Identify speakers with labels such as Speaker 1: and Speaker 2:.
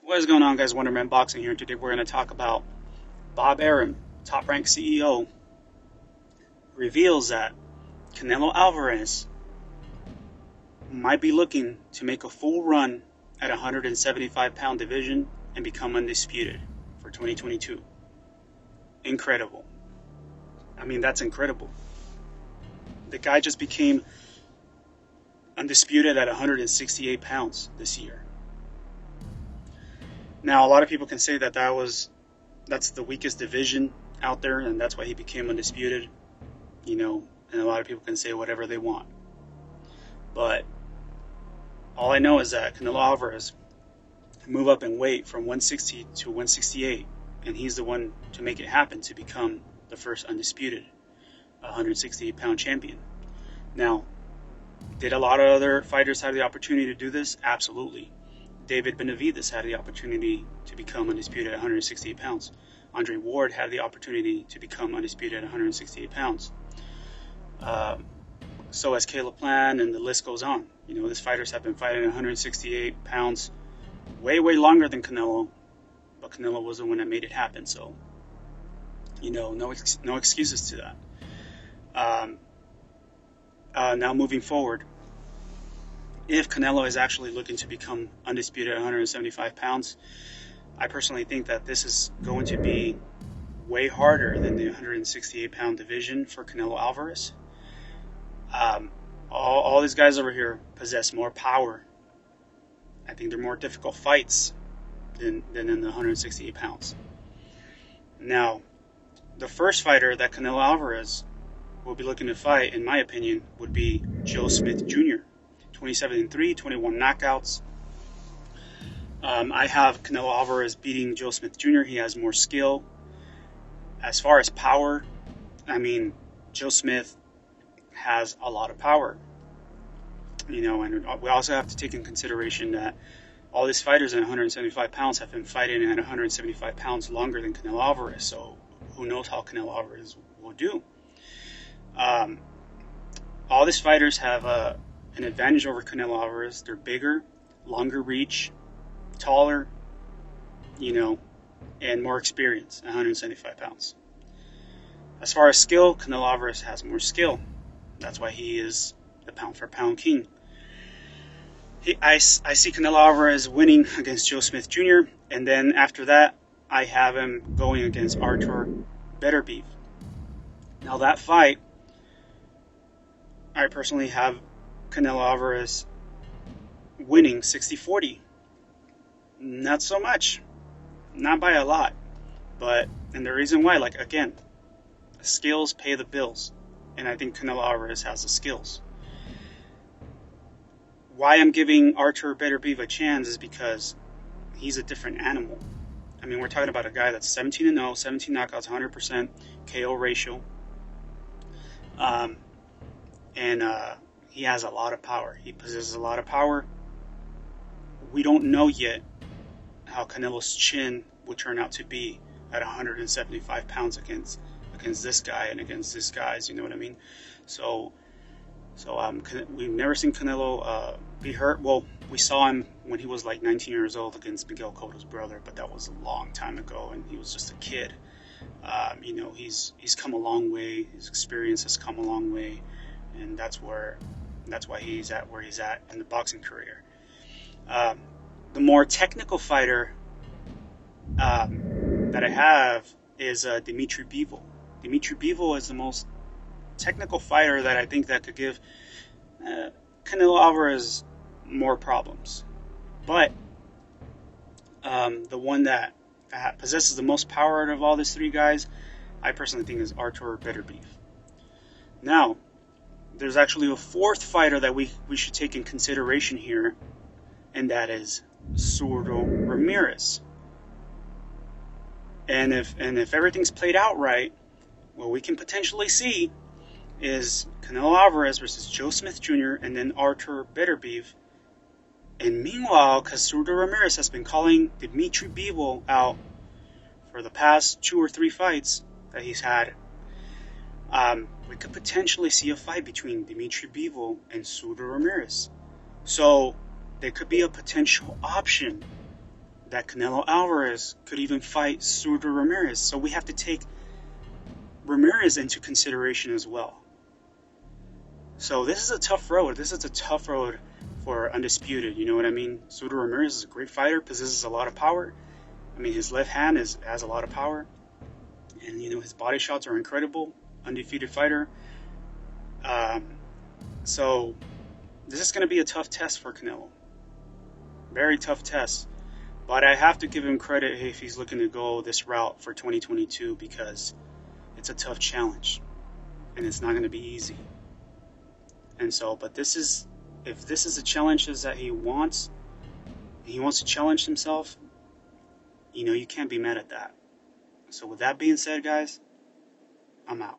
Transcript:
Speaker 1: What is going on, guys? Wonderman Boxing here. Today we're going to talk about Arum Top Rank CEO, reveals that Canelo Alvarez might be looking to make a full run at 175-pound division and become undisputed for 2022. Incredible. I mean, that's incredible. The guy just became undisputed at 168 pounds this year. Now, a lot of people can say that that's the weakest division out there, and that's why he became undisputed, and a lot of people can say whatever they want. But all I know is that Canelo Alvarez can move up in weight from 160 to 168, and he's the one to make it happen to become the first undisputed 168-pound champion. Now, did a lot of other fighters have the opportunity to do this? Absolutely. David Benavidez had the opportunity to become undisputed at 168 pounds. Andre Ward had the opportunity to become undisputed at 168 pounds. So has Caleb Plant, and the list goes on. These fighters have been fighting at 168 pounds way longer than Canelo, but Canelo was the one that made it happen. So, no excuses to that. Now moving forward, if Canelo is actually looking to become undisputed at 175 pounds, I personally think that this is going to be way harder than the 168-pound division for Canelo Alvarez. All these guys over here possess more power. I think they're more difficult fights than in the 168 pounds. Now, the first fighter that Canelo Alvarez will be looking to fight, in my opinion, would be Joe Smith Jr. 27-3, 21 knockouts. I have Canelo Alvarez beating Joe Smith Jr. He has more skill. As far as power, I mean, Joe Smith has a lot of power. And we also have to take in consideration that all these fighters at 175 pounds have been fighting at 175 pounds longer than Canelo Alvarez. So who knows how Canelo Alvarez will do. All these fighters have an advantage over Canelo Alvarez. They're bigger, longer reach, taller, and more experience at 175 pounds. As far as skill, Canelo Alvarez has more skill. That's why he is the pound-for-pound king. I see Canelo Alvarez winning against Joe Smith Jr., and then after that, I have him going against Artur Beterbiev. Now that fight, I personally have Canelo Alvarez winning 60-40. Not so much. Not by a lot. And the reason why, again, skills pay the bills. And I think Canelo Alvarez has the skills. Why I'm giving Artur Beterbiev a chance is because he's a different animal. I mean, we're talking about a guy that's 17-0, 17 knockouts, 100% KO ratio. He has a lot of power. He possesses a lot of power. We don't know yet how Canelo's chin will turn out to be at 175 pounds against this guy and against this guy's. You know what I mean? So we've never seen Canelo be hurt. Well, we saw him when he was 19 years old against Miguel Cotto's brother, but that was a long time ago, and he was just a kid. He's come a long way. His experience has come a long way, and that's why he's at where he's at in the boxing career. The more technical fighter that I have is Dimitri Bivol. Dimitri Bivol is the most technical fighter that I think that could give Canelo Alvarez more problems. But the one that possesses the most power out of all these three guys, I personally think is Artur Beterbiev. Now, there's actually a fourth fighter that we should take in consideration here, and that is Zurdo Ramirez. And if everything's played out right, what we can potentially see is Canelo Alvarez versus Joe Smith Jr. and then Artur Beterbiev. And meanwhile, because Zurdo Ramirez has been calling Dimitri Bivol out for the past 2 or 3 fights that he's had, we could potentially see a fight between Dimitri Bivol and Zurdo Ramirez. So there could be a potential option that Canelo Alvarez could even fight Surdo Ramirez. So we have to take Ramirez into consideration as well. So this is a tough road. This is a tough road for Undisputed. You know what I mean? Surdo Ramirez is a great fighter, possesses a lot of power. I mean, his left hand has a lot of power. And, you know, his body shots are incredible. Undefeated fighter. So this is going to be a tough test for Canelo. Very tough test. But I have to give him credit if he's looking to go this route for 2022, because it's a tough challenge. And it's not going to be easy. And so, but this is, if this is the challenges that he wants to challenge himself, you know, you can't be mad at that. So with that being said, guys, I'm out.